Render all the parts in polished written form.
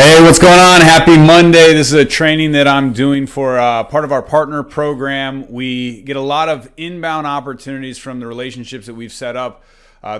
Hey, what's going on? Happy Monday. This is a training that I'm doing for part of our partner program. We get a lot of inbound opportunities from the relationships that we've set up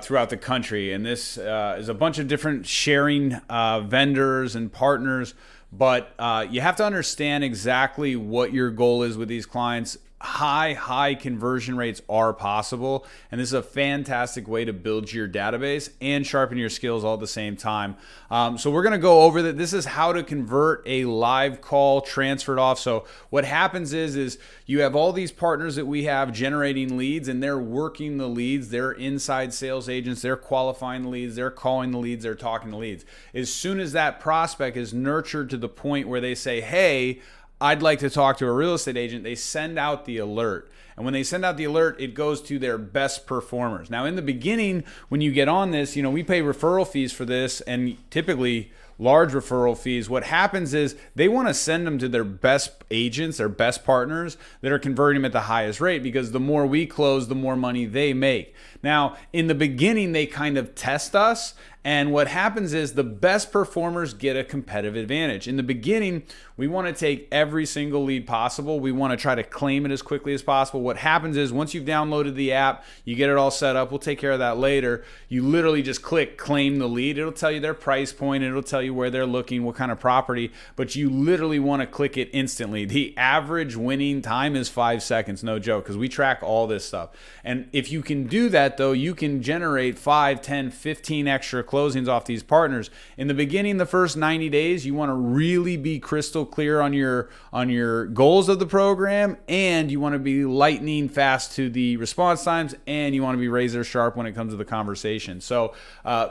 throughout the country. And this is a bunch of different sharing vendors and partners. But you have to understand exactly what your goal is with these clients. High conversion rates are possible, and this is a fantastic way to build your database and sharpen your skills all at the same time. So we're going to go over that. This is how to convert a live call transferred off. So what happens is you have all these partners that we have generating leads, and they're working the leads. They're inside sales agents. They're qualifying the leads. They're calling the leads. They're talking to leads. As soon as that prospect is nurtured to the point where they say, hey, I'd like to talk to a real estate agent, they send out the alert. And when they send out the alert, it goes to their best performers. Now, in the beginning, when you get on this, we pay referral fees for this, and typically large referral fees. What happens is they want to send them to their best agents, their best partners that are converting them at the highest rate, because the more we close, the more money they make. Now, in the beginning, they kind of test us. And what happens is the best performers get a competitive advantage. In the beginning, we want to take every single lead possible. We want to try to claim it as quickly as possible. What happens is once you've downloaded the app, you get it all set up. We'll take care of that later. You literally just click claim the lead. It'll tell you their price point. It'll tell you where they're looking, what kind of property, but you literally want to click it instantly. The average winning time is 5 seconds, no joke, because we track all this stuff. And if you can do that, though, you can generate 5, 10, 15 extra closings off these partners. In the beginning, the first 90 days, you want to really be crystal clear on your goals of the program, and you want to be lightning fast to the response times, and you want to be razor sharp when it comes to the conversation. So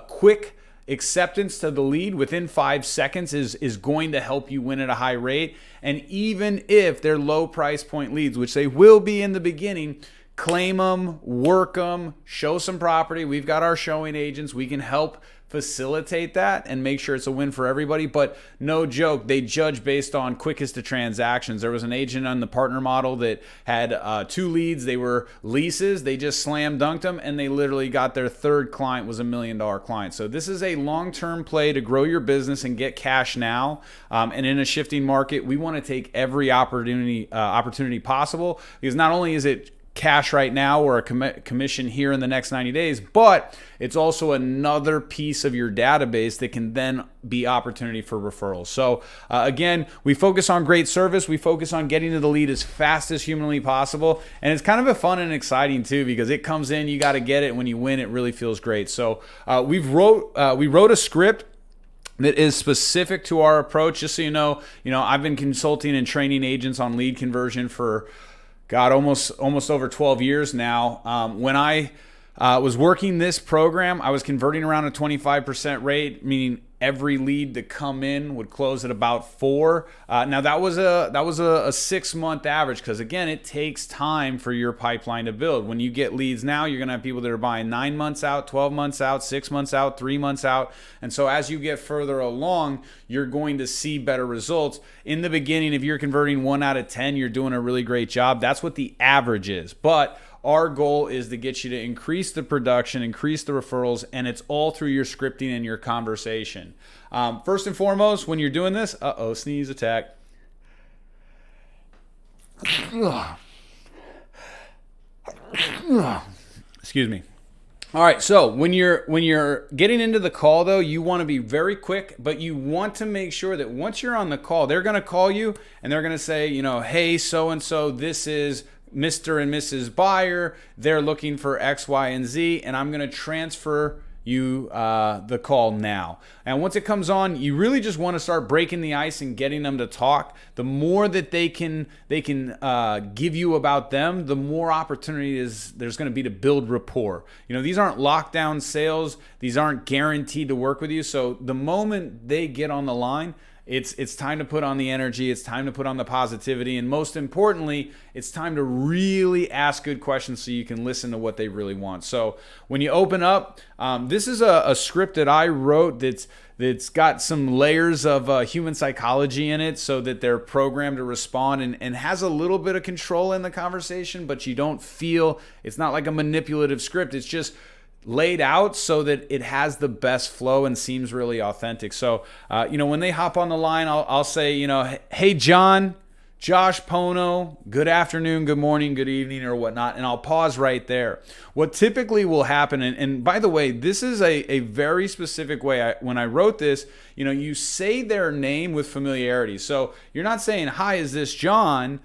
quick acceptance to the lead within 5 seconds is going to help you win at a high rate. And even if they're low price point leads, which they will be in the beginning, claim them, work them, show some property. We've got our showing agents. We can help facilitate that and make sure it's a win for everybody. But no joke, they judge based on quickest to transactions. There was an agent on the partner model that had 2 leads. They were leases. They just slam dunked them, and they literally got their third client was $1 million client. So this is a long-term play to grow your business and get cash now. And in a shifting market, we want to take every opportunity possible, because not only is it cash right now or a commission here in the next 90 days, but it's also another piece of your database that can then be opportunity for referrals. So again, we focus on great service. We focus on getting to the lead as fast as humanly possible. And it's kind of a fun and exciting too, because it comes in, you got to get it. When you win, it really feels great. So we wrote a script that is specific to our approach. Just so you know, I've been consulting and training agents on lead conversion for almost over 12 years now. When I was working this program, I was converting around a 25% rate, meaning every lead to come in would close at about 4. Now that was a 6-month average, because again, it takes time for your pipeline to build. When you get leads now, you're gonna have people that are buying 9 months out, 12 months out, 6 months out, 3 months out. And so as you get further along, you're going to see better results. In the beginning, if you're converting 1 out of 10, you're doing a really great job. That's what the average is. But our goal is to get you to increase the production, increase the referrals, and it's all through your scripting and your conversation. First and foremost, when you're doing this, sneeze attack. Excuse me. All right, so when you're getting into the call, though, you want to be very quick, but you want to make sure that once you're on the call, they're going to call you and they're going to say, hey, so-and-so, this is Mr. and Mrs. Buyer. They're looking for X, Y, and Z, and I'm going to transfer you the call now. And once it comes on, you really just want to start breaking the ice and getting them to talk. The more that they can give you about them, the more opportunity there's going to be to build rapport. These aren't lockdown sales. These aren't guaranteed to work with you. So the moment they get on the line, it's time to put on the energy. It's time to put on the positivity. And most importantly, it's time to really ask good questions so you can listen to what they really want. So when you open up, this is a script that I wrote that's got some layers of human psychology in it, so that they're programmed to respond and has a little bit of control in the conversation, but you don't feel, it's not like a manipulative script. It's just laid out so that it has the best flow and seems really authentic. So, when they hop on the line, I'll say, hey, John, Josh Pono, good afternoon, good morning, good evening, or whatnot, and I'll pause right there. What typically will happen, and by the way, this is a very specific way. When I wrote this, you say their name with familiarity. So you're not saying, hi, is this John?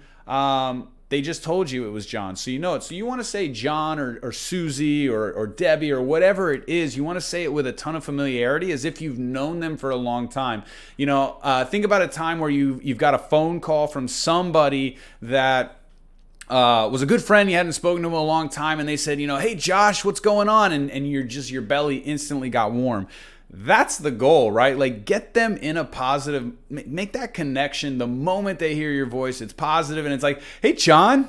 They just told you it was John, so you know it. So you want to say John or Susie or Debbie or whatever it is. You want to say it with a ton of familiarity, as if you've known them for a long time. Think about a time where you've got a phone call from somebody that was a good friend. You hadn't spoken to him in a long time, and they said, hey Josh, what's going on? And your belly instantly got warm. That's the goal, right? Like, get them in a positive, make that connection. The moment they hear your voice, it's positive, and it's like, hey, John.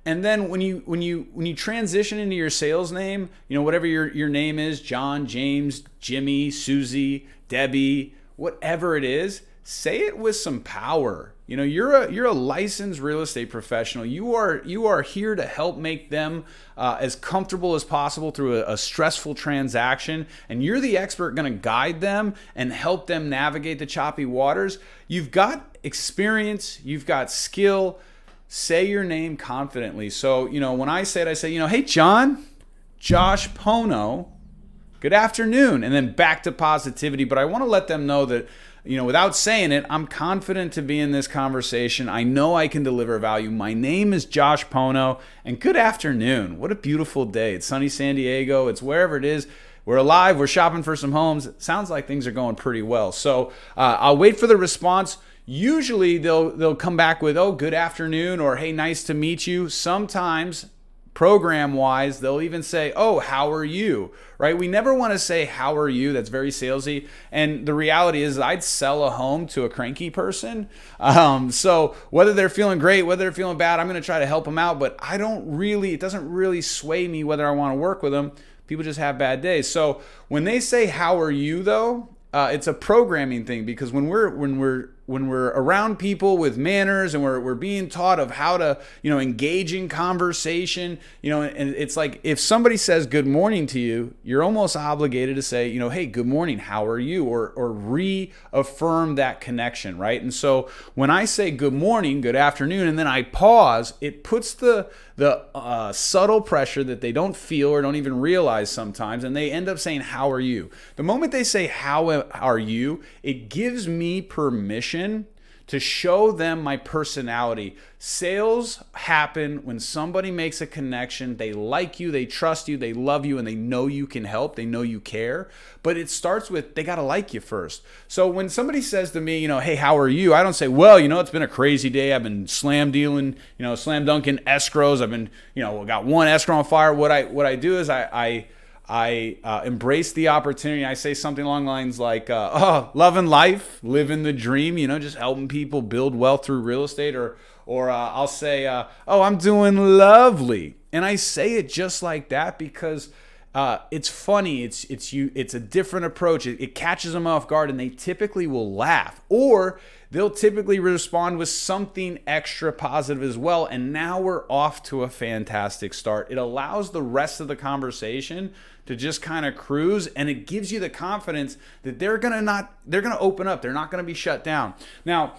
And then when you transition into your sales name, whatever your name is, John, James, Jimmy, Susie, Debbie, whatever it is, say it with some power. You're a licensed real estate professional. You are here to help make them as comfortable as possible through a stressful transaction, and you're the expert going to guide them and help them navigate the choppy waters. You've got experience, you've got skill. Say your name confidently. So, when I say it, hey, John, Josh Pono, good afternoon, and then back to positivity. But I want to let them know that, without saying it, I'm confident to be in this conversation. I know I can deliver value. My name is Josh Pono, and good afternoon. What a beautiful day. It's sunny San Diego. It's wherever it is. We're alive. We're shopping for some homes. It sounds like things are going pretty well. So I'll wait for the response. Usually they'll come back with, oh, good afternoon, or hey, nice to meet you. Sometimes, program-wise, they'll even say, oh, how are you, right? We never want to say, how are you? That's very salesy. And the reality is I'd sell a home to a cranky person. So whether they're feeling great, whether they're feeling bad, I'm going to try to help them out. But it doesn't really sway me whether I want to work with them. People just have bad days. So when they say, how are you, though, it's a programming thing, because when we're around people with manners and we're being taught of how to, engage in conversation, and it's like if somebody says good morning to you, you're almost obligated to say, hey, good morning, how are you? Or reaffirm that connection, right? And so when I say good morning, good afternoon, and then I pause, it puts the subtle pressure that they don't feel or don't even realize sometimes, and they end up saying, how are you? The moment they say, how are you? It gives me permission to show them my personality. Sales happen when somebody makes a connection. They like you, they trust you, they love you, and they know you can help. They know you care. But it starts with, they got to like you first. So when somebody says to me, hey, how are you? I don't say, well, it's been a crazy day. I've been slam dunking escrows. I've been, got one escrow on fire. What I do is I embrace the opportunity. I say something along the lines like, loving life, living the dream, just helping people build wealth through real estate. Or I'll say, I'm doing lovely. And I say it just like that because it's funny. It's a different approach. It catches them off guard, and they typically will laugh. Or they'll typically respond with something extra positive as well. And now we're off to a fantastic start. It allows the rest of the conversation to just kind of cruise, and it gives you the confidence that they're gonna open up. They're not gonna be shut down. Now,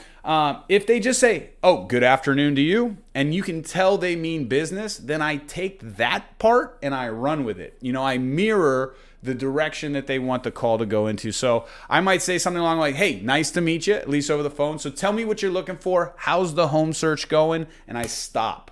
if they just say, oh, good afternoon to you, and you can tell they mean business, then I take that part and I run with it. I mirror the direction that they want the call to go into. So I might say something along like, hey, nice to meet you, at least over the phone. So tell me what you're looking for. How's the home search going? And I stop.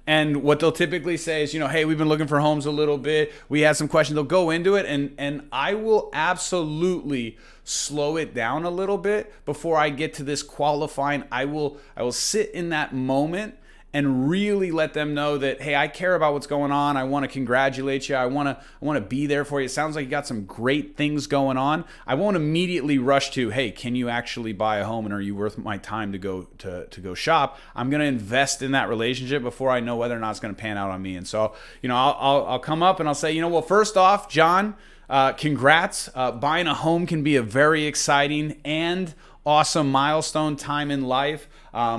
And what they'll typically say is, hey, we've been looking for homes a little bit. We had some questions. They'll go into it, and I will absolutely slow it down a little bit before I get to this qualifying. I will sit in that moment and really let them know that, hey, I care about what's going on. I want to congratulate you. I want to be there for you. It sounds like you got some great things going on. I won't immediately rush to, hey, can you actually buy a home, and are you worth my time to go shop? I'm going to invest in that relationship before I know whether or not it's going to pan out on me. And so, I'll come up and I'll say, well, first off, John, congrats. Buying a home can be a very exciting and awesome milestone time in life.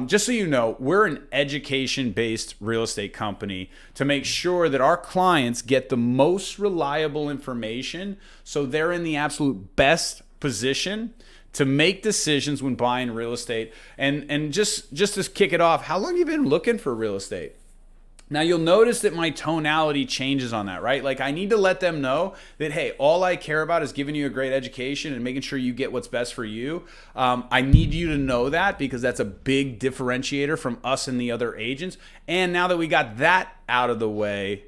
Just so you know, we're an education-based real estate company to make sure that our clients get the most reliable information so they're in the absolute best position to make decisions when buying real estate. And just to kick it off, how long have you been looking for real estate? Now you'll notice that my tonality changes on that, right? Like I need to let them know that, hey, all I care about is giving you a great education and making sure you get what's best for you. I need you to know that because that's a big differentiator from us and the other agents. And now that we got that out of the way,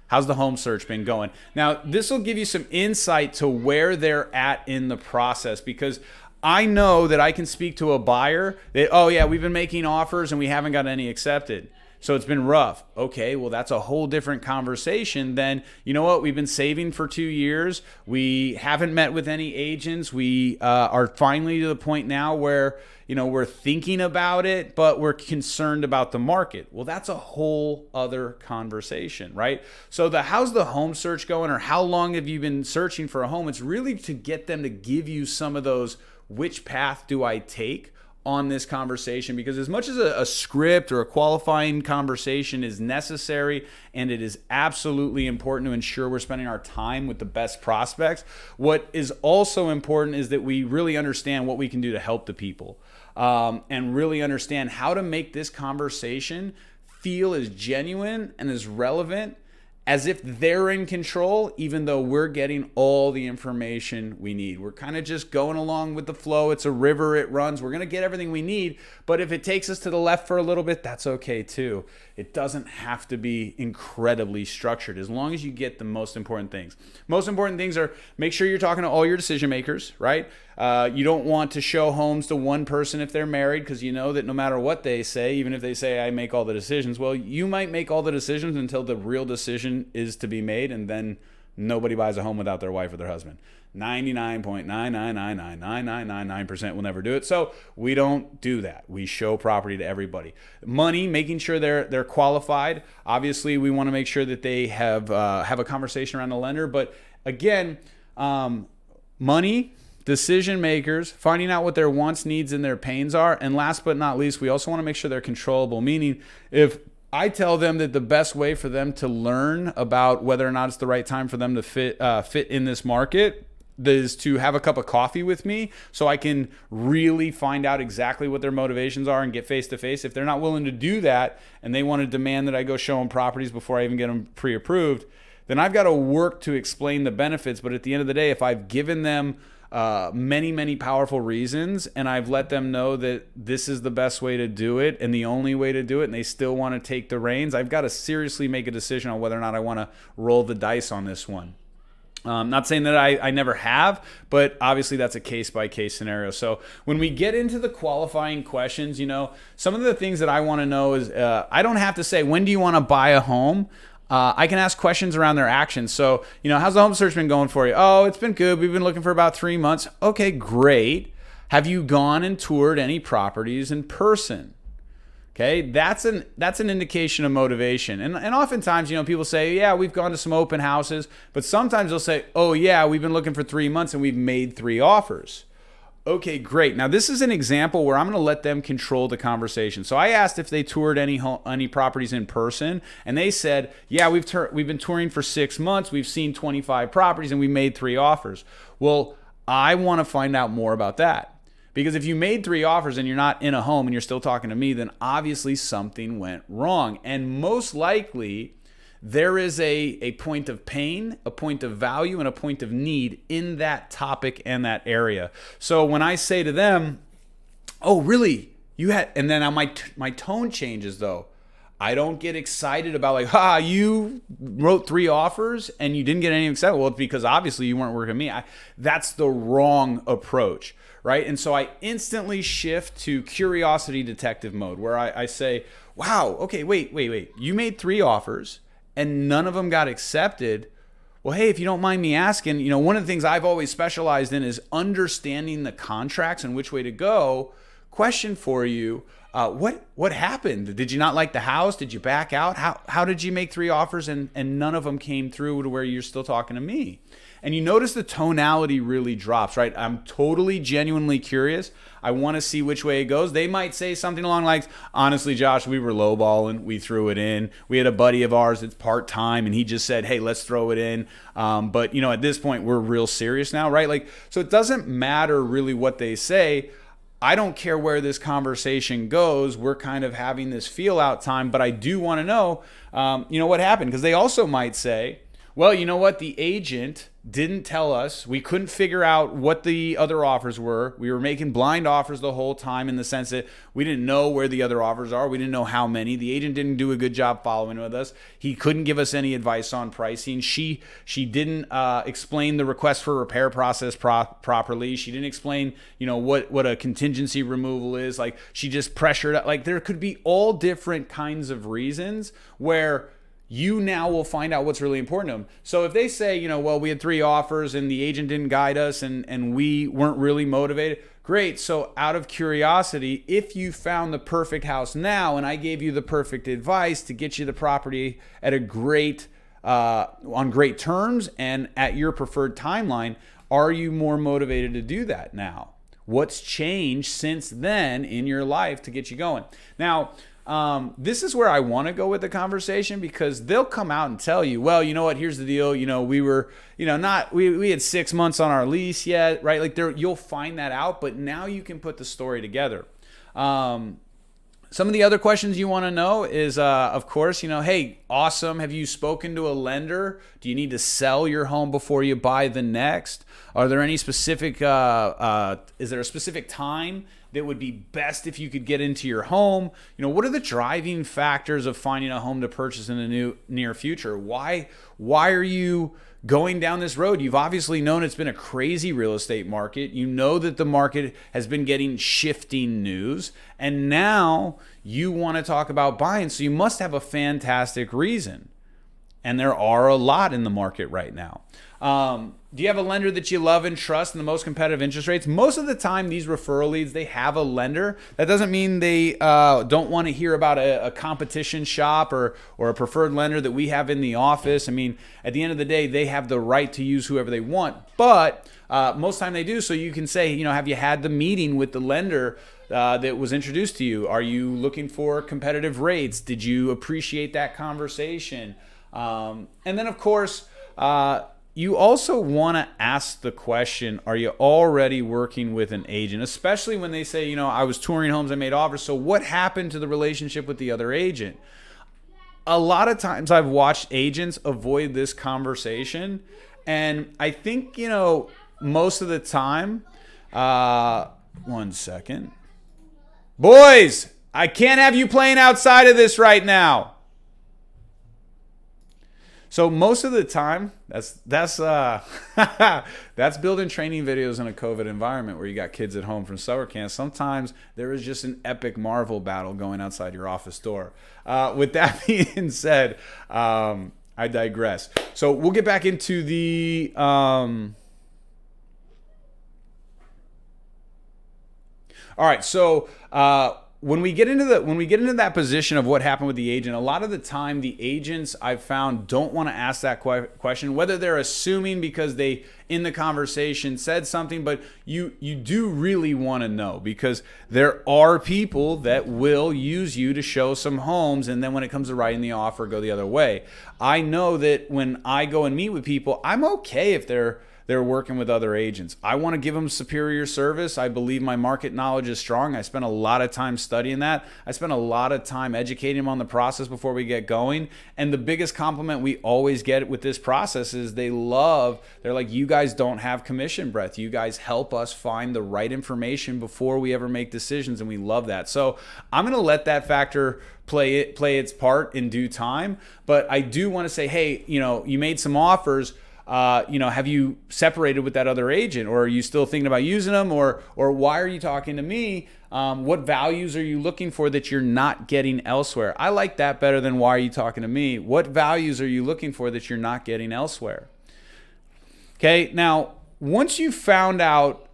how's the home search been going? Now, this will give you some insight to where they're at in the process because I know that I can speak to a buyer that, oh yeah, we've been making offers and we haven't got any accepted. So it's been rough. Okay, well, that's a whole different conversation than, you know what, we've been saving for 2 years. We haven't met with any agents. We are finally to the point now where, we're thinking about it, but we're concerned about the market. Well, that's a whole other conversation, right? So how's the home search going, or how long have you been searching for a home? It's really to get them to give you some of those, which path do I take on this conversation, because as much as a script or a qualifying conversation is necessary and it is absolutely important to ensure we're spending our time with the best prospects, what is also important is that we really understand what we can do to help the people and really understand how to make this conversation feel as genuine and as relevant as if they're in control, even though we're getting all the information we need. We're kind of just going along with the flow. It's a river, it runs. We're gonna get everything we need, but if it takes us to the left for a little bit, that's okay too. It doesn't have to be incredibly structured as long as you get the most important things. Most important things are make sure you're talking to all your decision makers, right? You don't want to show homes to one person if they're married, because you know that no matter what they say, even if they say I make all the decisions, well, you might make all the decisions until the real decision is to be made, and then nobody buys a home without their wife or their husband. 99.9999999% will never do it. So we don't do that. We show property to everybody. Money, making sure they're qualified. Obviously, we want to make sure that they have a conversation around the lender. But again, money, decision makers, finding out what their wants, needs, and their pains are. And last but not least, we also want to make sure they're controllable. Meaning, if I tell them that the best way for them to learn about whether or not it's the right time for them to fit in this market is to have a cup of coffee with me so I can really find out exactly what their motivations are and get face to face. If they're not willing to do that and they want to demand that I go show them properties before I even get them pre-approved, then I've got to work to explain the benefits. But at the end of the day, if I've given them many powerful reasons and I've let them know that this is the best way to do it and the only way to do it, and they still want to take the reins, I've got to seriously make a decision on whether or not I want to roll the dice on this one. Not saying that I never have, but obviously that's a case-by-case scenario. So when we get into the qualifying questions, some of the things that I want to know is I don't have to say, when do you want to buy a home? I can ask questions around their actions. So, how's the home search been going for you? Oh, it's been good. We've been looking for about 3 months. Okay, great. Have you gone and toured any properties in person? Okay, that's an indication of motivation. And oftentimes, people say, yeah, we've gone to some open houses, but sometimes they'll say, oh yeah, we've been looking for 3 months and we've made 3 offers. Okay, great. Now this is an example where I'm going to let them control the conversation. So I asked if they toured any properties in person, and they said, yeah, we've been touring for 6 months. We've seen 25 properties and we made 3 offers. Well, I want to find out more about that. Because if you made 3 offers and you're not in a home and you're still talking to me, then obviously something went wrong. And most likely there is a point of pain, a point of value, and a point of need in that topic and that area. So when I say to them, oh, really? And then my tone changes though. I don't get excited about you wrote 3 offers and you didn't get any accepted. Well, it's because obviously you weren't working with me. That's the wrong approach, right? And so I instantly shift to curiosity detective mode where I say, wow, okay, wait. You made 3 offers and none of them got accepted. Well, hey, if you don't mind me asking, one of the things I've always specialized in is understanding the contracts and which way to go. Question for you. What happened? Did you not like the house? Did you back out? How did you make 3 offers and none of them came through to where you're still talking to me? And you notice the tonality really drops, right? I'm totally genuinely curious. I want to see which way it goes. They might say something along the lines, honestly, Josh, we were lowballing. We threw it in. We had a buddy of ours that's part-time, and he just said, hey, let's throw it in. But, at this point, we're real serious now, right? Like, so it doesn't matter really what they say. I don't care where this conversation goes. We're kind of having this feel out time, but I do want to know, what happened. Because they also might say, well, you know what? The agent didn't tell us. We couldn't figure out what the other offers were. We were making blind offers the whole time in the sense that we didn't know where the other offers are. We didn't know how many. The agent didn't do a good job following with us. He couldn't give us any advice on pricing. She didn't explain the request for repair process properly. She didn't explain, what a contingency removal is. Like, she just pressured. Like, there could be all different kinds of reasons where you now will find out what's really important to them. So if they say, well, we had 3 offers and the agent didn't guide us and we weren't really motivated, great. So out of curiosity, if you found the perfect house now and I gave you the perfect advice to get you the property at a great, on great terms and at your preferred timeline, are you more motivated to do that now? What's changed since then in your life to get you going? Now, this is where I want to go with the conversation, because they'll come out and tell you, well, you know what, here's the deal. We were, we had 6 months on our lease yet, right? Like, you'll find that out, but now you can put the story together. Some of the other questions you want to know is, of course, hey, awesome. Have you spoken to a lender? Do you need to sell your home before you buy the next? Are there any specific, is there a specific time that would be best if you could get into your home? What are the driving factors of finding a home to purchase in the near future? Why are you going down this road? You've obviously known it's been a crazy real estate market. You know that the market has been getting shifting news, and now you want to talk about buying. So you must have a fantastic reason. And there are a lot in the market right now. Do you have a lender that you love and trust and the most competitive interest rates? Most of the time, these referral leads, they have a lender. That doesn't mean they don't want to hear about a competition shop or a preferred lender that we have in the office. I mean, at the end of the day, they have the right to use whoever they want. But most time they do. So you can say, have you had the meeting with the lender that was introduced to you? Are you looking for competitive rates? Did you appreciate that conversation? And then, of course, you also want to ask the question, are you already working with an agent? Especially when they say, I was touring homes, I made offers. So what happened to the relationship with the other agent? A lot of times I've watched agents avoid this conversation. And I think, most of the time, one second. Boys, I can't have you playing outside of this right now. So most of the time, that's building training videos in a COVID environment where you got kids at home from summer camp. Sometimes there is just an epic Marvel battle going outside your office door. With that being said, I digress. So we'll get back into the all right. So when we get into that position of what happened with the agent, a lot of the time the agents I've found don't want to ask that question, whether they're assuming because they in the conversation said something, but you do really want to know, because there are people that will use you to show some homes, and then when it comes to writing the offer, go the other way. I know that when I go and meet with people, I'm okay if they're working with other agents. I want to give them superior service. I believe my market knowledge is strong. I spend a lot of time studying that. I spend a lot of time educating them on the process before we get going. And the biggest compliment we always get with this process is they're like, you guys don't have commission breath. You guys help us find the right information before we ever make decisions, and we love that. So I'm going to let that factor play its part in due time. But I do want to say, hey, you made some offers. Have you separated with that other agent, or are you still thinking about using them, or why are you talking to me? What values are you looking for that you're not getting elsewhere? I like that better than why are you talking to me? What values are you looking for that you're not getting elsewhere? Okay. Now, once you found out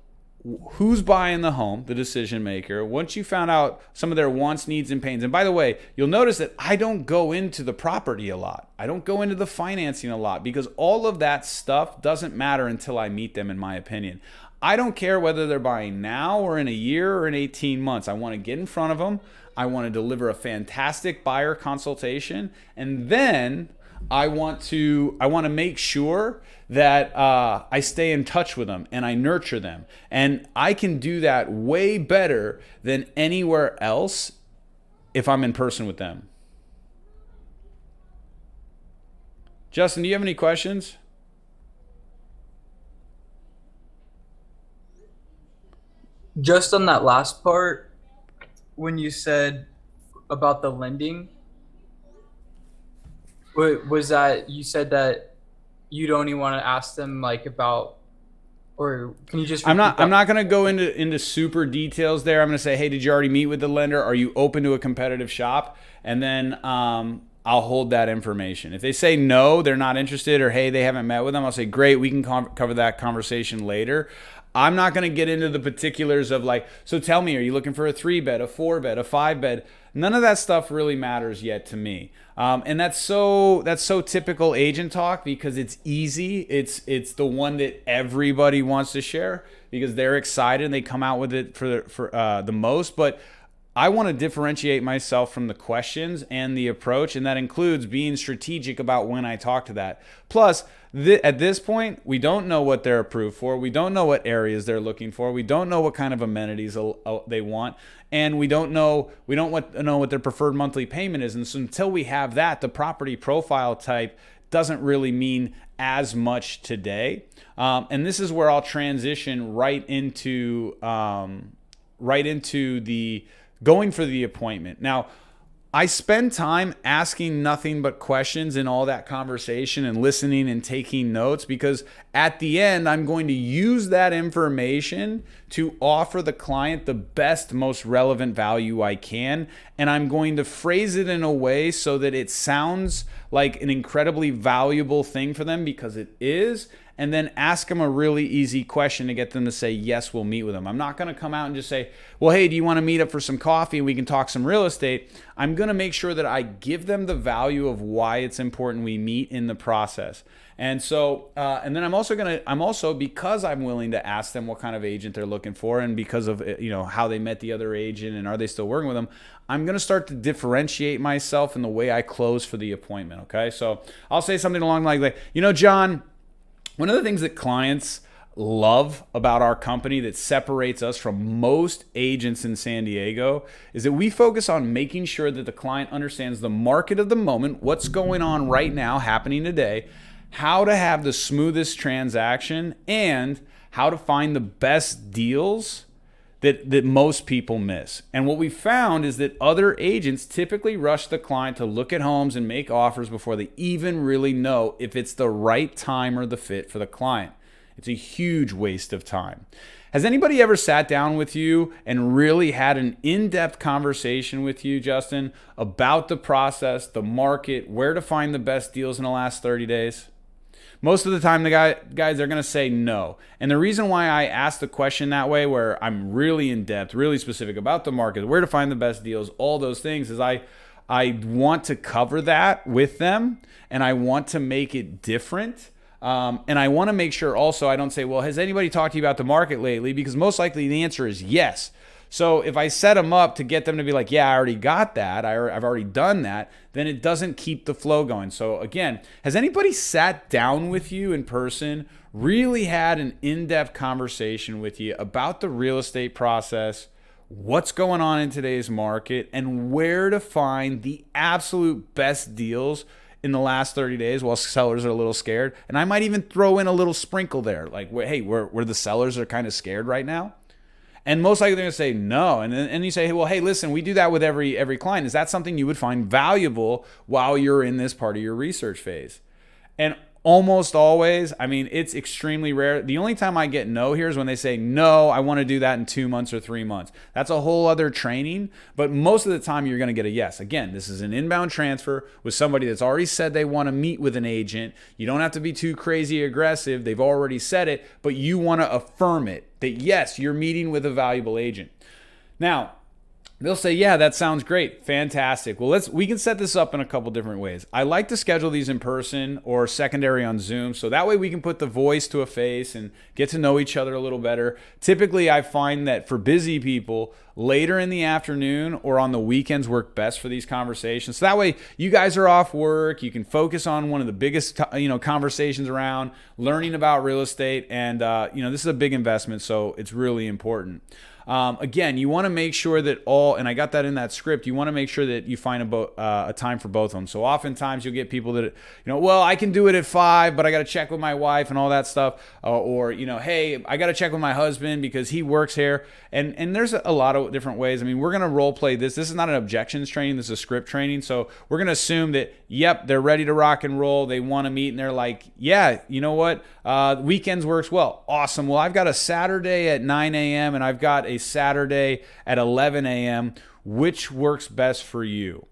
who's buying the home, the decision maker. Once you found out some of their wants, needs, and pains. And by the way, you'll notice that I don't go into the property a lot. I don't go into the financing a lot because all of that stuff doesn't matter until I meet them, in my opinion. I don't care whether they're buying now or in a year or in 18 months. I want to get in front of them. I want to deliver a fantastic buyer consultation. And then I want to make sure that I stay in touch with them and I nurture them. And I can do that way better than anywhere else if I'm in person with them. Justin, do you have any questions? Just on that last part, when you said about the lending, was that you said that you'd only want to ask them like about, or can you just I'm repeat not that? going to go into super details there. I'm going to say, hey, did you already meet with the lender? Are you open to a competitive shop? And then I'll hold that information. If they say no, they're not interested, or hey, they haven't met with them, I'll say, great, we can cover that conversation later. I'm not going to get into the particulars of like, so tell me, are you looking for a 3-bed, a 4-bed, a 5-bed? None of that stuff really matters yet to me. And that's so typical agent talk because it's easy. It's the one that everybody wants to share because they're excited and they come out with it for the most. But I want to differentiate myself from the questions and the approach, and that includes being strategic about when I talk to that. Plus, at this point, we don't know what they're approved for. We don't know what areas they're looking for. We don't know what kind of amenities they want, and we don't know what their preferred monthly payment is. And so until we have that, the property profile type doesn't really mean as much today. And this is where I'll transition right into the going for the appointment. Now, I spend time asking nothing but questions in all that conversation and listening and taking notes because at the end, I'm going to use that information to offer the client the best, most relevant value I can. And I'm going to phrase it in a way so that it sounds like an incredibly valuable thing for them because it is. And then ask them a really easy question to get them to say, yes, we'll meet with them. I'm not going to come out and just say, well, hey, do you want to meet up for some coffee and we can talk some real estate? I'm going to make sure that I give them the value of why it's important we meet in the process. And so, and then I'm also, because I'm willing to ask them what kind of agent they're looking for and because of, how they met the other agent and are they still working with them, I'm going to start to differentiate myself in the way I close for the appointment. Okay. So I'll say something along like, John, one of the things that clients love about our company that separates us from most agents in San Diego is that we focus on making sure that the client understands the market of the moment, what's going on right now, happening today, how to have the smoothest transaction, and how to find the best deals that most people miss. And what we found is that other agents typically rush the client to look at homes and make offers before they even really know if it's the right time or the fit for the client. It's a huge waste of time. Has anybody ever sat down with you and really had an in-depth conversation with you, Justin, about the process, the market, where to find the best deals in the last 30 days? Most of the time, the guys are going to say no. And the reason why I ask the question that way, where I'm really in depth, really specific about the market, where to find the best deals, all those things, is I want to cover that with them, and I want to make it different. And I want to make sure also I don't say, well, has anybody talked to you about the market lately? Because most likely the answer is yes. So if I set them up to get them to be like, yeah, I already got that, I've already done that, then it doesn't keep the flow going. So again, has anybody sat down with you in person, really had an in-depth conversation with you about the real estate process, what's going on in today's market, and where to find the absolute best deals in the last 30 days while sellers are a little scared? And I might even throw in a little sprinkle there, like, hey, where the sellers are kind of scared right now. And most likely they're going to say no. And you say, well, hey, listen, we do that with every client. Is that something you would find valuable while you're in this part of your research phase? And almost always, I mean, it's extremely rare. The only time I get no here is when they say, no, I want to do that in 2 months or 3 months. That's a whole other training. But most of the time, you're going to get a yes. Again, this is an inbound transfer with somebody that's already said they want to meet with an agent. You don't have to be too crazy aggressive. They've already said it, but you want to affirm it that, yes, you're meeting with a valuable agent. Now, they'll say, yeah, that sounds great. Fantastic. Well, we can set this up in a couple different ways. I like to schedule these in person or secondary on Zoom. So that way we can put the voice to a face and get to know each other a little better. Typically, I find that for busy people, later in the afternoon or on the weekends work best for these conversations. So that way you guys are off work. You can focus on one of the biggest, conversations around, learning about real estate. And, this is a big investment. So it's really important. Again, you want to make sure that and I got that in that script, you want to make sure that you find a time for both of them. So oftentimes you'll get people that, well, I can do it at 5, but I got to check with my wife and all that stuff. Hey, I got to check with my husband because he works here. And there's a lot of different ways. I mean, we're going to role play this. This is not an objections training. This is a script training. So we're going to assume that, yep, they're ready to rock and roll. They want to meet and they're like, yeah, you know what? Weekends works well. Awesome. Well, I've got a Saturday at 9 a.m. and I've got a Saturday at 11 a.m. Which works best for you?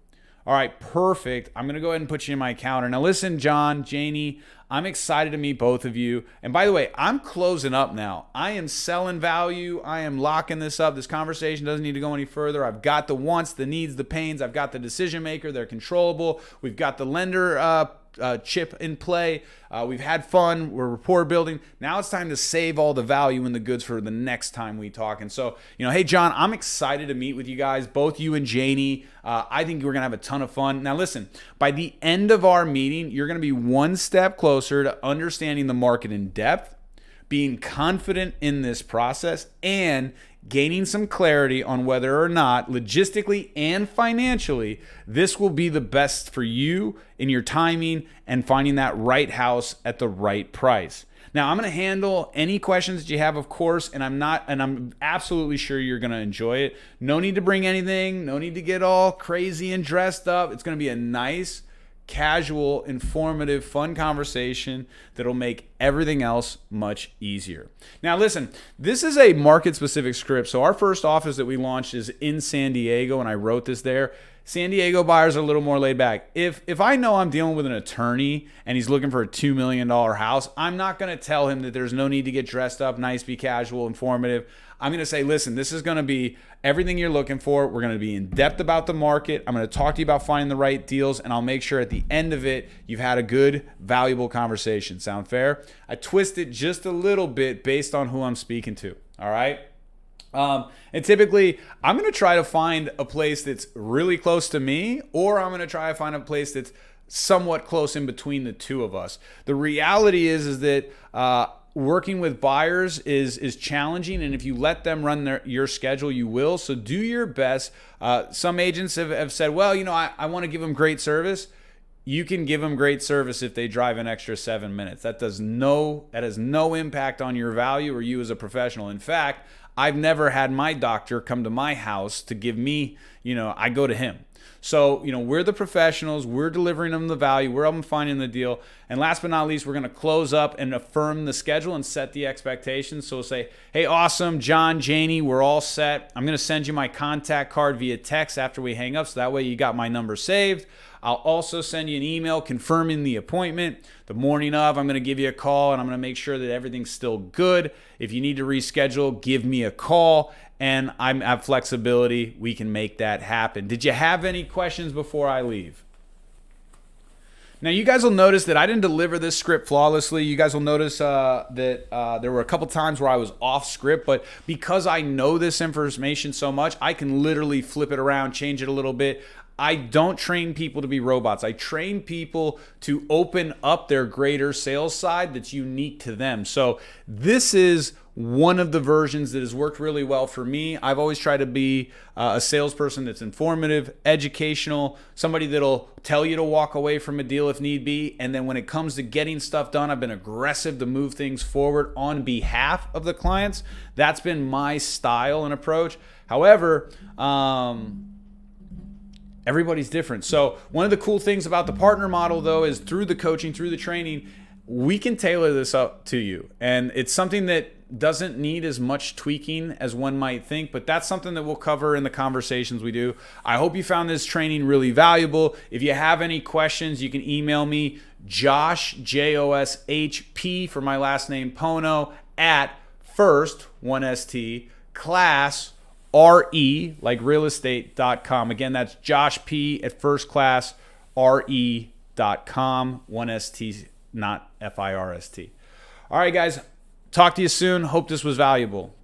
All right, perfect. I'm going to go ahead and put you in my calendar. Now listen, John, Janie, I'm excited to meet both of you. And by the way, I'm closing up now. I am selling value. I am locking this up. This conversation doesn't need to go any further. I've got the wants, the needs, the pains. I've got the decision maker. They're controllable. We've got the lender chip in play. We've had fun. We're rapport building. Now it's time to save all the value and the goods for the next time we talk. And so, hey, John, I'm excited to meet with you guys, both you and Janie. I think we're going to have a ton of fun. Now, listen, by the end of our meeting, you're going to be one step closer to understanding the market in depth, being confident in this process, and gaining some clarity on whether or not logistically and financially this will be the best for you in your timing and finding that right house at the right price. Now, I'm going to handle any questions that you have, of course, and I'm absolutely sure you're going to enjoy it. No need to bring anything, no need to get all crazy and dressed up. It's going to be a nice, casual, informative, fun conversation that'll make everything else much easier. Now, listen, this is a market-specific script. So our first office that we launched is in San Diego, and I wrote this there. San Diego buyers are a little more laid back. If I know I'm dealing with an attorney and he's looking for a $2 million house, I'm not going to tell him that there's no need to get dressed up, nice, be casual, informative. I'm going to say, listen, this is going to be everything you're looking for. We're going to be in depth about the market. I'm going to talk to you about finding the right deals, and I'll make sure at the end of it, you've had a good, valuable conversation. Sound fair? I twist it just a little bit based on who I'm speaking to. All right? And typically, I'm going to try to find a place that's really close to me, or I'm going to try to find a place that's somewhat close in between the two of us. The reality is that working with buyers is challenging, and if you let them run your schedule, you will. So do your best. Some agents have said, well, I want to give them great service. You can give them great service if they drive an extra 7 minutes. That has no impact on your value or you as a professional. In fact, I've never had my doctor come to my house to give me, I go to him. So, we're the professionals. We're delivering them the value. We're them finding the deal. And last but not least, we're going to close up and affirm the schedule and set the expectations. So we'll say, hey, awesome, John, Janie, we're all set. I'm going to send you my contact card via text after we hang up. So that way you got my number saved. I'll also send you an email confirming the appointment. The morning of, I'm going to give you a call, and I'm going to make sure that everything's still good. If you need to reschedule, give me a call, and I have flexibility. We can make that happen. Did you have any questions before I leave? Now, you guys will notice that I didn't deliver this script flawlessly. You guys will notice that there were a couple times where I was off script, but because I know this information so much, I can literally flip it around, change it a little bit. I don't train people to be robots. I train people to open up their greater sales side that's unique to them. So this is one of the versions that has worked really well for me. I've always tried to be a salesperson that's informative, educational, somebody that'll tell you to walk away from a deal if need be. And then when it comes to getting stuff done, I've been aggressive to move things forward on behalf of the clients. That's been my style and approach. However, everybody's different. So one of the cool things about the partner model, though, is through the coaching, through the training, we can tailor this up to you. And it's something that doesn't need as much tweaking as one might think, but that's something that we'll cover in the conversations we do. I hope you found this training really valuable. If you have any questions, you can email me, Josh, Joshp for my last name, Pono, at first, 1st, class, RE, like realestate.com. Again, that's Josh P at firstclassre.com, 1st, not FIRST. All right, guys. Talk to you soon. Hope this was valuable.